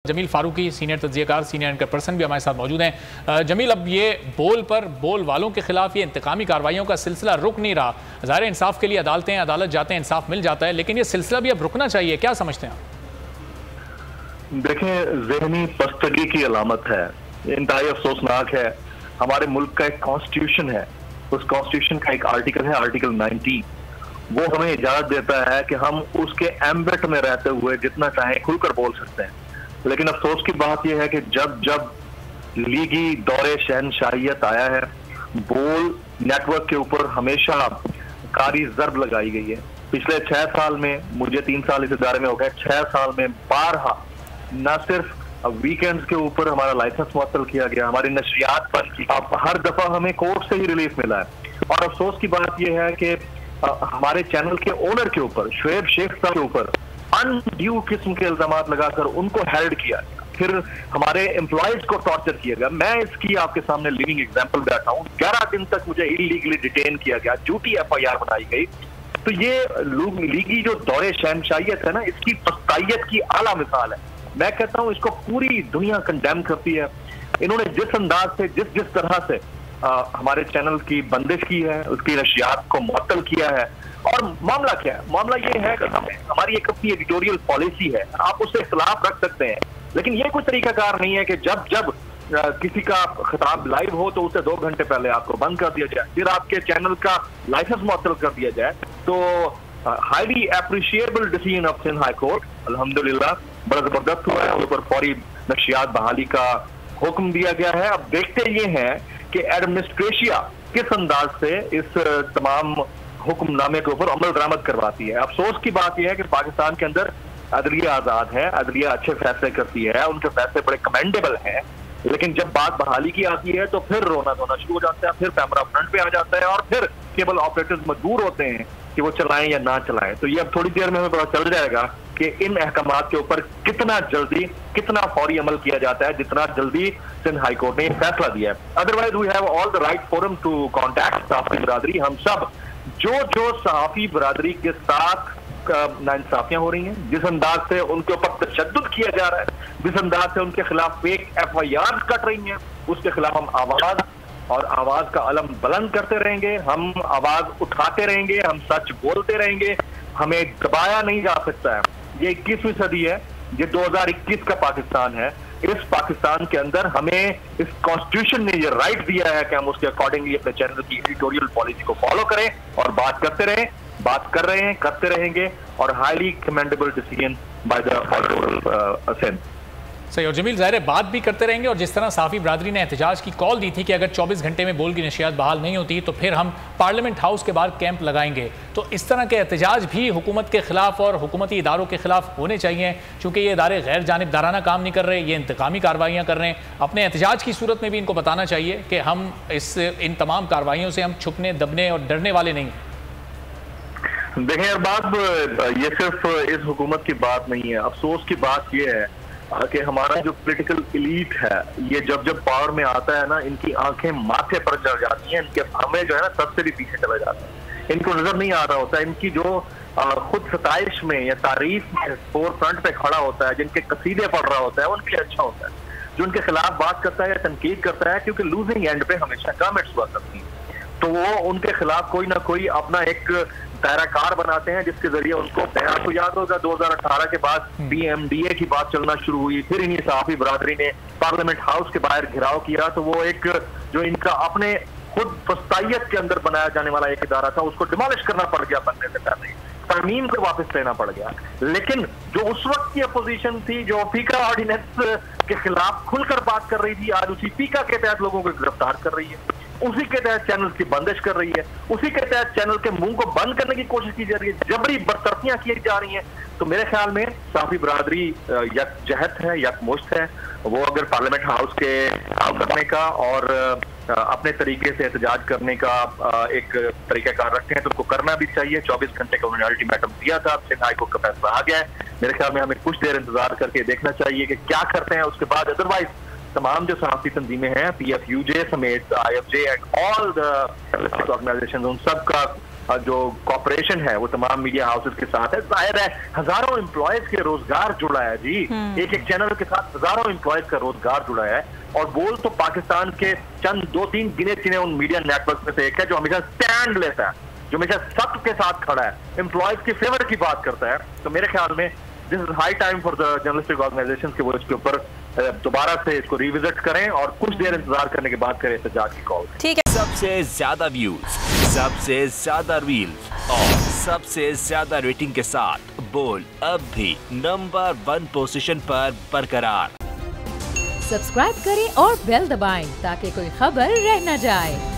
Jameel Farooqui senior तज्जियाकार senior anchor person भी हमारे साथ मौजूद हैं। जमील, अब ये बोल वालों के खिलाफ ये इंतकामी कार्रवाइयों का सिलसिला रुक नहीं रहा। ज़ाहिर इंसाफ के लिए अदालत जाते हैं, इंसाफ मिल जाता है, लेकिन ये सिलसिला भी अब रुकना चाहिए, क्या समझते हैं आप? देखें, ज़हनी पस्तगी की अलामत है, इंतहाई अफसोसनाक है। हमारे मुल्क का एक कॉन्स्टिट्यूशन है, उस कॉन्स्टिट्यूशन का एक आर्टिकल है, आर्टिकल 19, वो हमें इजाजत देता है कि हम उसके एम्बेट में रहते हुए जितना चाहें खुलकर बोल सकते हैं। लेकिन अफसोस की बात यह है कि जब जब लीगी दौरे शहनशाहियत आया है, बोल नेटवर्क के ऊपर हमेशा कारी जर्ब लगाई गई है। पिछले 6 साल में, मुझे 3 साल इस इदारे में हो गए, 6 साल में बारहा न सिर्फ वीकेंड्स के ऊपर हमारा लाइसेंस मुअत्तल किया गया, हमारी नशरियात बंद की, अब हर दफा हमें कोर्ट से ही रिलीफ मिला है। और अफसोस की बात यह है कि हमारे चैनल के ओनर के ऊपर, शुएब शेख साहब के ऊपर अनड्यू किस्म के इल्जामात लगाकर उनको हेल्ड किया गया, फिर हमारे एम्प्लॉयज को टॉर्चर किया गया। मैं इसकी आपके सामने लिविंग एग्जांपल बैठा हूँ। 11 दिन तक मुझे इलीगली डिटेन किया गया, झूठी FIR बनाई गई। तो ये लीगी जो दौरे शहनशाहियत है ना, इसकी फस्तायत की आला मिसाल है। मैं कहता हूँ इसको पूरी दुनिया कंडेम करती है। इन्होंने जिस अंदाज से, जिस तरह से हमारे चैनल की बंदिश की है, उसकी नशियात को मुअत्तल किया है। और मामला क्या है? मामला ये है कि हमारी एक अपनी एडिटोरियल पॉलिसी है, आप उससे इख्तिलाफ रख सकते हैं, लेकिन ये कोई तरीकाकार नहीं है कि जब जब किसी का खिताब लाइव हो तो उसे 2 घंटे पहले आपको बंद कर दिया जाए, फिर आपके चैनल का लाइसेंस मुअत्तल कर दिया जाए। तो highly appreciable decision of Sindh high court, अल्हम्दुलिल्लाह बड़ा जबरदस्त हुआ है। उस पर फौरी नशियात बहाली का हुक्म दिया गया है। अब देखते ये हैं कि एडमिनिस्ट्रेशिया किस अंदाज से इस तमाम हुक्मनामे के ऊपर अमल दरामद करवाती है। अफसोस की बात यह है कि पाकिस्तान के अंदर अदलिया आजाद है, अदलिया अच्छे फैसले करती है, उनके फैसले बड़े कमेंडेबल हैं, लेकिन जब बात बहाली की आती है तो फिर रोना धोना शुरू हो जाता है, फिर कैमरा फ्रंट पे आ जाता है और फिर केबल ऑपरेटर्स मजबूर होते हैं कि वो चलाएं या ना चलाएं। तो ये अब थोड़ी देर में हमें पता चल जाएगा कि इन अहकामात के ऊपर कितना जल्दी, कितना फौरी अमल किया जाता है, जितना जल्दी सिंध हाई कोर्ट ने फैसला दिया है। Otherwise we have all the right forum to contact सहाफी बरादरी। हम सब जो सहाफी बरादरी के साथ नाइंसाफियां हो रही हैं, जिस अंदाज से उनके ऊपर तशद्दुद किया जा रहा है, जिस अंदाज से उनके खिलाफ फेक FIR कट रही हैं, उसके खिलाफ हम आवाज का अलम बुलंद करते रहेंगे, हम आवाज उठाते रहेंगे, हम सच बोलते रहेंगे। हमें दबाया नहीं जा सकता है। ये 21वीं सदी है, ये 2021 का पाकिस्तान है। इस पाकिस्तान के अंदर हमें इस कॉन्स्टिट्यूशन ने ये राइट दिया है कि हम उसके अकॉर्डिंगली अपने चैनल की एडिटोरियल पॉलिसी को फॉलो करें और बात करते रहें, बात कर रहे हैं, करते रहेंगे। और highly commendable decision by the honourable Sindh. सही। और जमील, ज़ाहिर बात भी करते रहेंगे, और जिस तरह साफ़ी बरादरी ने एहतजाज की कॉल दी थी कि अगर 24 घंटे में बोल की नशियात बहाल नहीं होती तो फिर हम पार्लियामेंट हाउस के बाहर कैंप लगाएंगे, तो इस तरह के एहतजाज भी हुकूमत के खिलाफ और हुकूमती इदारों के खिलाफ होने चाहिए, क्योंकि ये इदारे गैर जानिबदाराना काम नहीं कर रहे, ये इंतकामी कार्रवाइयाँ कर रहे हैं। अपने एहतजाज की सूरत में भी इनको बताना चाहिए कि हम इन तमाम कार्रवाइयों से हम छुपने, दबने और डरने वाले नहीं। देखें यार, बात ये सिर्फ इस हुकूमत की बात नहीं है। अफसोस की बात यह है कि हमारा जो पॉलिटिकल एलीट है, ये जब जब पावर में आता है ना, इनकी आंखें माथे पर चढ़ जाती हैं, इनके हमें जो है ना सबसे भी पीछे चले जाते हैं। इनको नजर नहीं आ रहा होता है, इनकी जो खुद सताइश में या तारीफ में फोर फ्रंट पे खड़ा होता है, जिनके कसीदे पढ़ रहा होता है, उनके लिए अच्छा होता है। जो उनके खिलाफ बात करता है या तनकीद करता है, क्योंकि लूजिंग एंड पे हमेशा कमेंट्स हुआ करती है, तो वो उनके खिलाफ कोई ना कोई अपना एक दायराकार बनाते हैं, जिसके जरिए उनको आपको याद होगा 2018 के बाद PMDA की बात चलना शुरू हुई, फिर इन्हीं सहाफी बरादरी ने पार्लियामेंट हाउस के बाहर घिराव किया। तो वो एक जो इनका अपने खुद फस्तायत के अंदर बनाया जाने वाला एक इदारा था, उसको डिमोलिश करना पड़ गया, बनने से पहले तरमीम को वापस लेना पड़ गया। लेकिन जो उस वक्त की अपोजिशन थी, जो फीका ऑर्डिनेंस के खिलाफ खुलकर बात कर रही थी, आज उसी फीका के तहत लोगों को गिरफ्तार कर रही है, उसी के तहत चैनल की बंदिश कर रही है, उसी के तहत चैनल के मुंह को बंद करने की कोशिश की जा रही है, जबरी बरतरफियां की जा रही हैं। तो मेरे ख्याल में सहाफी बरादरी यकजहत है, यकमुश्त है। वो अगर पार्लियामेंट हाउस के काम करने का और अपने तरीके से एहतजाज करने का एक तरीकाकार रखते हैं तो उनको करना भी चाहिए। 24 घंटे का उन्होंने अल्टीमेटम दिया था, सिंध हाई कोर्ट का फैसला आ गया है। मेरे ख्याल में हमें कुछ देर इंतजार करके देखना चाहिए कि क्या करते हैं उसके बाद। अदरवाइज तमाम जो सहाफी तंजीमें हैं, PFUJ समेत IFJ and all the organisation, उन सब का जो कॉर्पोरेशन है वो तमाम मीडिया हाउसेस के साथ है। जाहिर है हजारों एम्प्लॉयज के रोजगार जुड़ा है जी, एक एक चैनल के साथ हजारों एम्प्लॉयज का रोजगार जुड़ा है। और बोल तो पाकिस्तान के चंद 2-3 गिने चुने उन मीडिया नेटवर्क में से एक है जो हमेशा स्टैंड लेता है, जो हमेशा सत्य के साथ खड़ा है, एम्प्लॉयज के फेवर की बात करता है। तो मेरे ख्याल में this is high time for the journalistic organisations के वो इसके ऊपर दोबारा से इसको रिविजिट करें और कुछ देर इंतजार करने के बाद करें एहतजाज की कॉल। ठीक है। सबसे ज्यादा व्यूज, सबसे ज्यादा रील्स और सबसे ज्यादा रेटिंग के साथ बोल अब भी नंबर 1 पोजीशन पर बरकरार। सब्सक्राइब करें और बेल दबाएं ताकि कोई खबर रह न जाए।